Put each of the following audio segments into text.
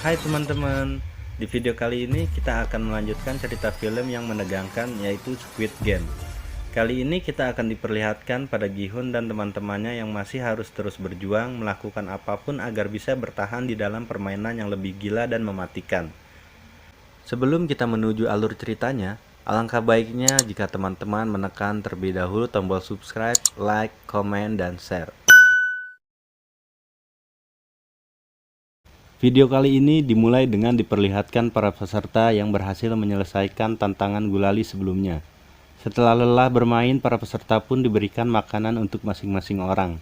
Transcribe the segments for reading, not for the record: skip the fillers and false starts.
Hai teman-teman, di video kali ini kita akan melanjutkan cerita film yang menegangkan yaitu Squid Game. Kali ini kita akan diperlihatkan pada Gi-hun dan teman-temannya yang masih harus terus berjuang melakukan apapun agar bisa bertahan di dalam permainan yang lebih gila dan mematikan. Sebelum kita menuju alur ceritanya, alangkah baiknya jika teman-teman menekan terlebih dahulu tombol subscribe, like, komen, dan share. Video kali ini dimulai dengan diperlihatkan para peserta yang berhasil menyelesaikan tantangan gulali sebelumnya. Setelah lelah bermain, para peserta pun diberikan makanan untuk masing-masing orang.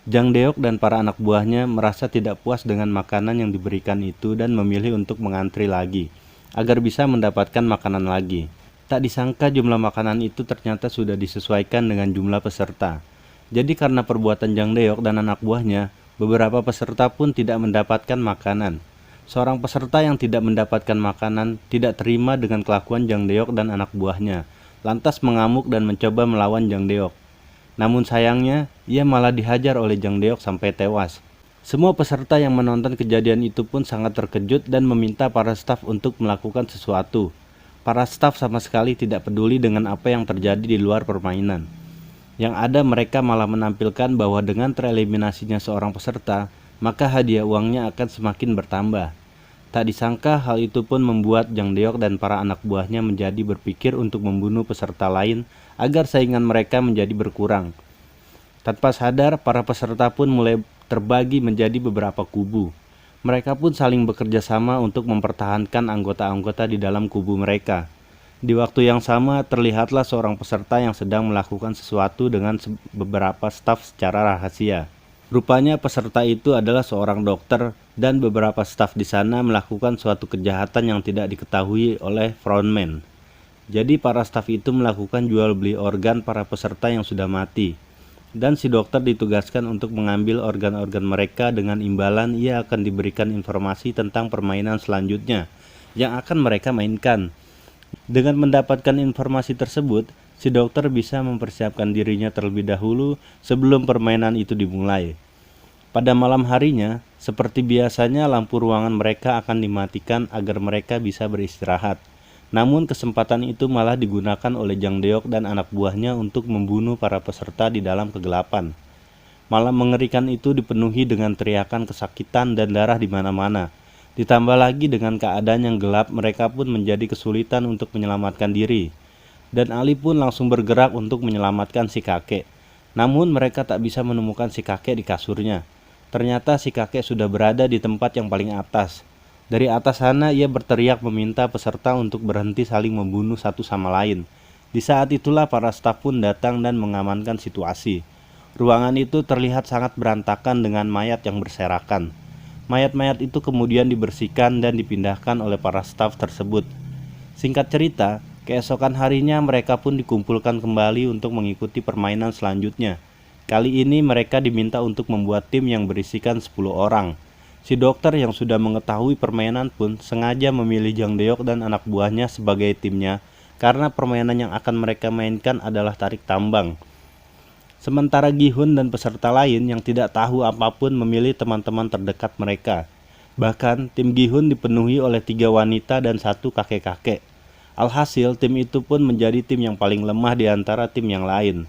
Jang Deok dan para anak buahnya merasa tidak puas dengan makanan yang diberikan itu dan memilih untuk mengantri lagi, agar bisa mendapatkan makanan lagi. Tak disangka jumlah makanan itu ternyata sudah disesuaikan dengan jumlah peserta. Jadi karena perbuatan Jang Deok dan anak buahnya, beberapa peserta pun tidak mendapatkan makanan. Seorang peserta yang tidak mendapatkan makanan tidak terima dengan kelakuan Jang Deok dan anak buahnya, lantas mengamuk dan mencoba melawan Jang Deok. Namun sayangnya, ia malah dihajar oleh Jang Deok sampai tewas. Semua peserta yang menonton kejadian itu pun sangat terkejut dan meminta para staf untuk melakukan sesuatu. Para staf sama sekali tidak peduli dengan apa yang terjadi di luar permainan. Yang ada mereka malah menampilkan bahwa dengan tereliminasinya seorang peserta, maka hadiah uangnya akan semakin bertambah. Tak disangka hal itu pun membuat Jang Deok dan para anak buahnya menjadi berpikir untuk membunuh peserta lain agar saingan mereka menjadi berkurang. Tanpa sadar, para peserta pun mulai terbagi menjadi beberapa kubu. Mereka pun saling bekerja sama untuk mempertahankan anggota-anggota di dalam kubu mereka. Di waktu yang sama, terlihatlah seorang peserta yang sedang melakukan sesuatu dengan beberapa staf secara rahasia. Rupanya peserta itu adalah seorang dokter dan beberapa staf di sana melakukan suatu kejahatan yang tidak diketahui oleh frontman. Jadi para staf itu melakukan jual beli organ para peserta yang sudah mati. Dan si dokter ditugaskan untuk mengambil organ-organ mereka dengan imbalan ia akan diberikan informasi tentang permainan selanjutnya yang akan mereka mainkan. Dengan mendapatkan informasi tersebut, si dokter bisa mempersiapkan dirinya terlebih dahulu sebelum permainan itu dimulai. Pada malam harinya, seperti biasanya lampu ruangan mereka akan dimatikan agar mereka bisa beristirahat. Namun kesempatan itu malah digunakan oleh Jang Deok dan anak buahnya untuk membunuh para peserta di dalam kegelapan. Malam mengerikan itu dipenuhi dengan teriakan kesakitan dan darah di mana-mana. Ditambah lagi dengan keadaan yang gelap, mereka pun menjadi kesulitan untuk menyelamatkan diri. Dan Ali pun langsung bergerak untuk menyelamatkan si kakek. Namun mereka tak bisa menemukan si kakek di kasurnya. Ternyata si kakek sudah berada di tempat yang paling atas. Dari atas sana ia berteriak meminta peserta untuk berhenti saling membunuh satu sama lain. Di saat itulah para staf pun datang dan mengamankan situasi. Ruangan itu terlihat sangat berantakan dengan mayat yang berserakan. Mayat-mayat itu kemudian dibersihkan dan dipindahkan oleh para staf tersebut. Singkat cerita, keesokan harinya mereka pun dikumpulkan kembali untuk mengikuti permainan selanjutnya. Kali ini mereka diminta untuk membuat tim yang berisikan 10 orang. Si dokter yang sudah mengetahui permainan pun sengaja memilih Jang Deok dan anak buahnya sebagai timnya karena permainan yang akan mereka mainkan adalah tarik tambang. Sementara Gi-hun dan peserta lain yang tidak tahu apapun memilih teman-teman terdekat mereka. Bahkan tim Gi-hun dipenuhi oleh 3 wanita dan 1 kakek-kakek. Alhasil tim itu pun menjadi tim yang paling lemah di antara tim yang lain.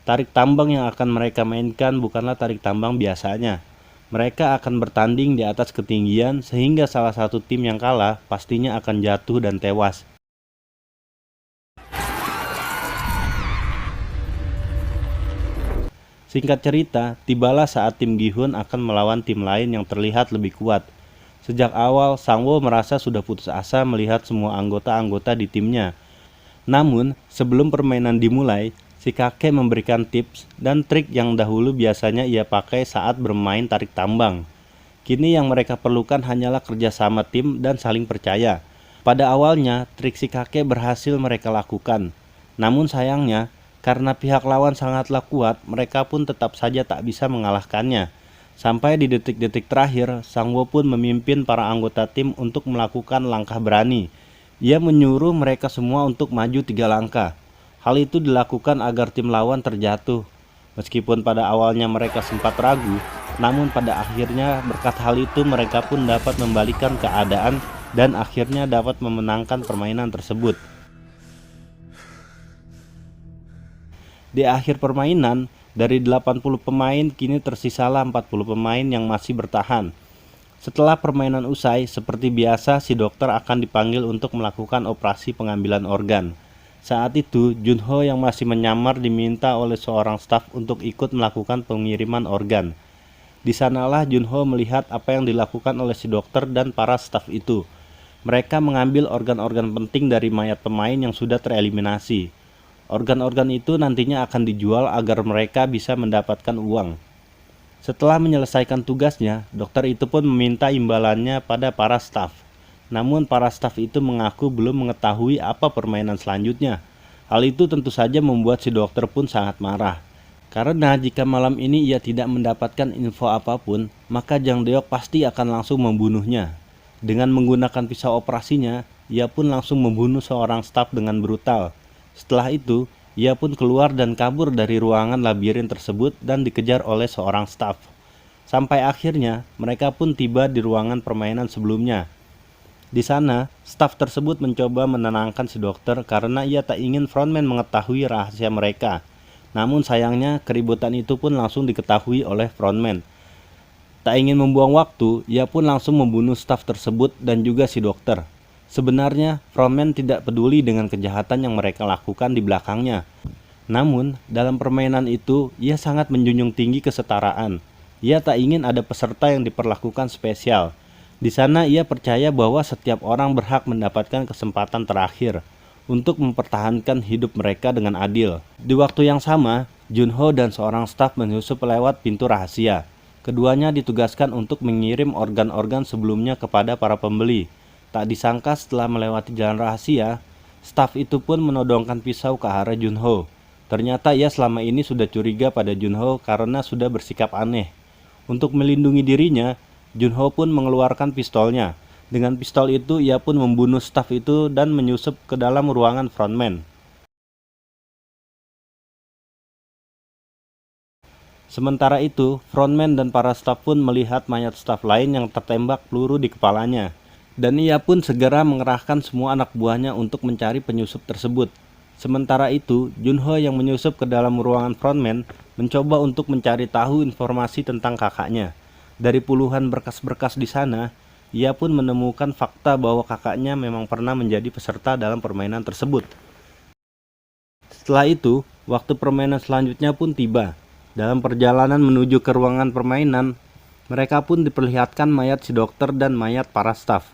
Tarik tambang yang akan mereka mainkan bukanlah tarik tambang biasanya. Mereka akan bertanding di atas ketinggian sehingga salah satu tim yang kalah pastinya akan jatuh dan tewas. Singkat cerita, tibalah saat tim Gi-hun akan melawan tim lain yang terlihat lebih kuat. Sejak awal, Sang-woo merasa sudah putus asa melihat semua anggota-anggota di timnya. Namun, sebelum permainan dimulai, si kakek memberikan tips dan trik yang dahulu biasanya ia pakai saat bermain tarik tambang. Kini yang mereka perlukan hanyalah kerjasama tim dan saling percaya. Pada awalnya, trik si kakek berhasil mereka lakukan. Namun sayangnya, karena pihak lawan sangatlah kuat, mereka pun tetap saja tak bisa mengalahkannya. Sampai di detik-detik terakhir, Sang-woo pun memimpin para anggota tim untuk melakukan langkah berani. Ia menyuruh mereka semua untuk maju 3 langkah. Hal itu dilakukan agar tim lawan terjatuh. Meskipun pada awalnya mereka sempat ragu, namun pada akhirnya berkat hal itu mereka pun dapat membalikan keadaan dan akhirnya dapat memenangkan permainan tersebut. Di akhir permainan, dari 80 pemain kini tersisalah 40 pemain yang masih bertahan. Setelah permainan usai, seperti biasa si dokter akan dipanggil untuk melakukan operasi pengambilan organ. Saat itu, Junho yang masih menyamar diminta oleh seorang staf untuk ikut melakukan pengiriman organ. Di sanalah Junho melihat apa yang dilakukan oleh si dokter dan para staf itu. Mereka mengambil organ-organ penting dari mayat pemain yang sudah tereliminasi. Organ-organ itu nantinya akan dijual agar mereka bisa mendapatkan uang. Setelah menyelesaikan tugasnya, dokter itu pun meminta imbalannya pada para staf. Namun para staf itu mengaku belum mengetahui apa permainan selanjutnya. Hal itu tentu saja membuat si dokter pun sangat marah. Karena jika malam ini ia tidak mendapatkan info apapun, maka Jang Deok pasti akan langsung membunuhnya. Dengan menggunakan pisau operasinya, ia pun langsung membunuh seorang staf dengan brutal. Setelah itu, ia pun keluar dan kabur dari ruangan labirin tersebut dan dikejar oleh seorang staf. Sampai akhirnya, mereka pun tiba di ruangan permainan sebelumnya. Di sana, staf tersebut mencoba menenangkan si dokter karena ia tak ingin frontman mengetahui rahasia mereka. Namun sayangnya, keributan itu pun langsung diketahui oleh frontman. Tak ingin membuang waktu, ia pun langsung membunuh staf tersebut dan juga si dokter. Sebenarnya, frontman tidak peduli dengan kejahatan yang mereka lakukan di belakangnya. Namun, dalam permainan itu, ia sangat menjunjung tinggi kesetaraan. Ia tak ingin ada peserta yang diperlakukan spesial. Di sana ia percaya bahwa setiap orang berhak mendapatkan kesempatan terakhir untuk mempertahankan hidup mereka dengan adil. Di waktu yang sama, Junho dan seorang staf menyusup lewat pintu rahasia. Keduanya ditugaskan untuk mengirim organ-organ sebelumnya kepada para pembeli. Tak disangka setelah melewati jalan rahasia, staf itu pun menodongkan pisau ke arah Junho. Ternyata ia selama ini sudah curiga pada Junho karena sudah bersikap aneh. Untuk melindungi dirinya, Junho pun mengeluarkan pistolnya. Dengan pistol itu, ia pun membunuh staf itu dan menyusup ke dalam ruangan frontman. Sementara itu, frontman dan para staf pun melihat mayat staf lain yang tertembak peluru di kepalanya. Dan ia pun segera mengerahkan semua anak buahnya untuk mencari penyusup tersebut. Sementara itu, Junho yang menyusup ke dalam ruangan frontman mencoba untuk mencari tahu informasi tentang kakaknya. Dari puluhan berkas-berkas di sana, ia pun menemukan fakta bahwa kakaknya memang pernah menjadi peserta dalam permainan tersebut. Setelah itu, waktu permainan selanjutnya pun tiba. Dalam perjalanan menuju ke ruangan permainan, mereka pun diperlihatkan mayat si dokter dan mayat para staf.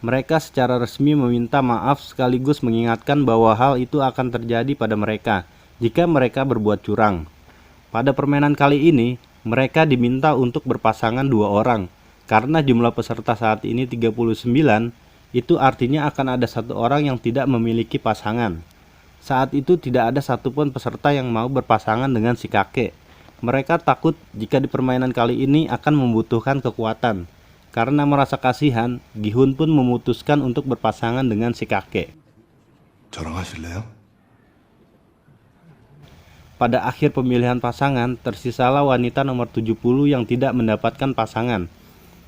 Mereka secara resmi meminta maaf sekaligus mengingatkan bahwa hal itu akan terjadi pada mereka jika mereka berbuat curang. Pada permainan kali ini, mereka diminta untuk berpasangan 2 orang. Karena jumlah peserta saat ini 39, itu artinya akan ada 1 orang yang tidak memiliki pasangan. Saat itu tidak ada satupun peserta yang mau berpasangan dengan si kakek. Mereka takut jika di permainan kali ini akan membutuhkan kekuatan. Karena merasa kasihan, Gi-hun pun memutuskan untuk berpasangan dengan si kakek. 저랑 하실래요? Pada akhir pemilihan pasangan, tersisalah wanita nomor 70 yang tidak mendapatkan pasangan.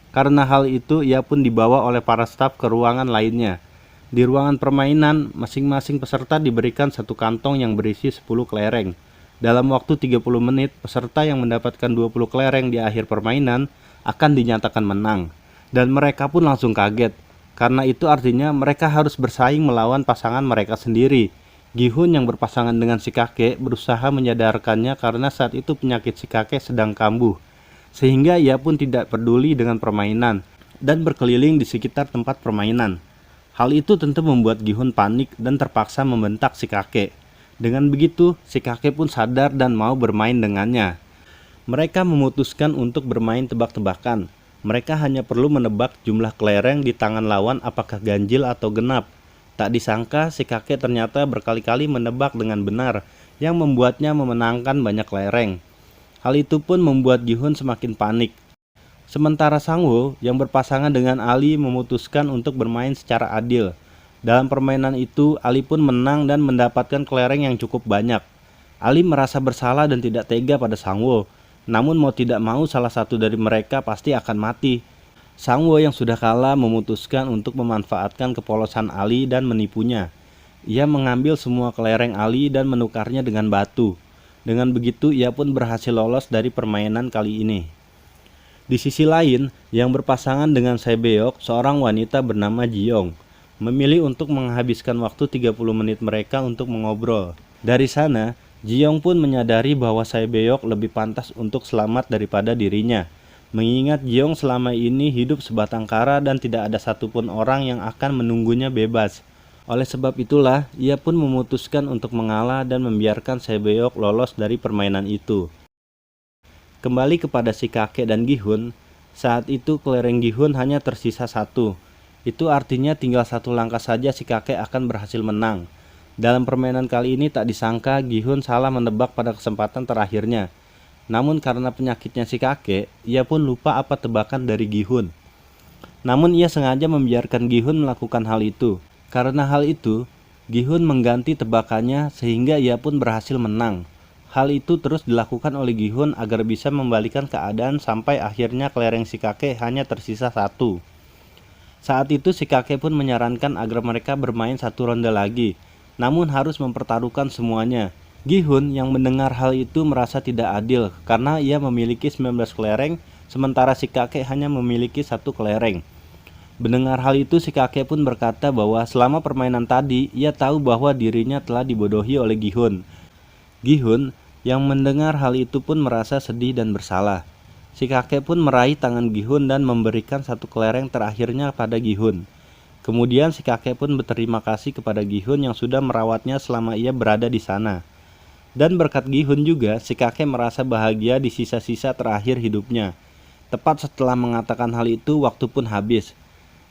Karena hal itu, ia pun dibawa oleh para staf ke ruangan lainnya. Di ruangan permainan, masing-masing peserta diberikan 1 kantong yang berisi 10 kelereng. Dalam waktu 30 menit, peserta yang mendapatkan 20 kelereng di akhir permainan akan dinyatakan menang. Dan mereka pun langsung kaget. Karena itu artinya mereka harus bersaing melawan pasangan mereka sendiri. Gi-hun yang berpasangan dengan si kakek berusaha menyadarkannya karena saat itu penyakit si kakek sedang kambuh. Sehingga ia pun tidak peduli dengan permainan dan berkeliling di sekitar tempat permainan. Hal itu tentu membuat Gi-hun panik dan terpaksa membentak si kakek. Dengan begitu, si kakek pun sadar dan mau bermain dengannya. Mereka memutuskan untuk bermain tebak-tebakan. Mereka hanya perlu menebak jumlah kelereng di tangan lawan apakah ganjil atau genap. Tak disangka si kakek ternyata berkali-kali menebak dengan benar, yang membuatnya memenangkan banyak kelereng. Hal itu pun membuat Gi-hun semakin panik. Sementara Sang-woo yang berpasangan dengan Ali memutuskan untuk bermain secara adil. Dalam permainan itu, Ali pun menang dan mendapatkan kelereng yang cukup banyak. Ali merasa bersalah dan tidak tega pada Sangwo. Namun mau tidak mau salah satu dari mereka pasti akan mati. Sangwo yang sudah kalah memutuskan untuk memanfaatkan kepolosan Ali dan menipunya. Ia mengambil semua kelereng Ali dan menukarnya dengan batu. Dengan begitu ia pun berhasil lolos dari permainan kali ini. Di sisi lain, yang berpasangan dengan Saebeok, seorang wanita bernama Jiong, memilih untuk menghabiskan waktu 30 menit mereka untuk mengobrol. Dari sana, Jiong pun menyadari bahwa Saebeok lebih pantas untuk selamat daripada dirinya. Mengingat Jiong selama ini hidup sebatang kara dan tidak ada satupun orang yang akan menunggunya bebas. Oleh sebab itulah, ia pun memutuskan untuk mengalah dan membiarkan Saebeok lolos dari permainan itu. Kembali kepada si kakek dan Gihun, saat itu kelereng Gihun hanya tersisa satu. Itu artinya tinggal satu langkah saja si kakek akan berhasil menang. Dalam permainan kali ini tak disangka Gihun salah menebak pada kesempatan terakhirnya. Namun karena penyakitnya si kakek, ia pun lupa apa tebakan dari Gihun. Namun ia sengaja membiarkan Gihun melakukan hal itu. Karena hal itu, Gihun mengganti tebakannya sehingga ia pun berhasil menang. Hal itu terus dilakukan oleh Gihun agar bisa membalikan keadaan sampai akhirnya kelereng si kakek hanya tersisa satu. Saat itu si kakek pun menyarankan agar mereka bermain satu ronde lagi, namun harus mempertaruhkan semuanya. Gihun yang mendengar hal itu merasa tidak adil karena ia memiliki 19 kelereng, sementara si kakek hanya memiliki satu kelereng. Mendengar hal itu si kakek pun berkata bahwa selama permainan tadi ia tahu bahwa dirinya telah dibodohi oleh Gihun. Gihun yang mendengar hal itu pun merasa sedih dan bersalah. Si kakek pun meraih tangan Gihun dan memberikan satu kelereng terakhirnya pada Gihun. Kemudian si kakek pun berterima kasih kepada Gihun yang sudah merawatnya selama ia berada di sana. Dan berkat Gihun juga, si kakek merasa bahagia di sisa-sisa terakhir hidupnya. Tepat setelah mengatakan hal itu, waktu pun habis.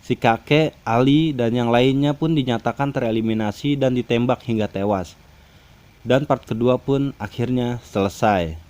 Si kakek, Ali, dan yang lainnya pun dinyatakan tereliminasi dan ditembak hingga tewas. Dan part kedua pun akhirnya selesai.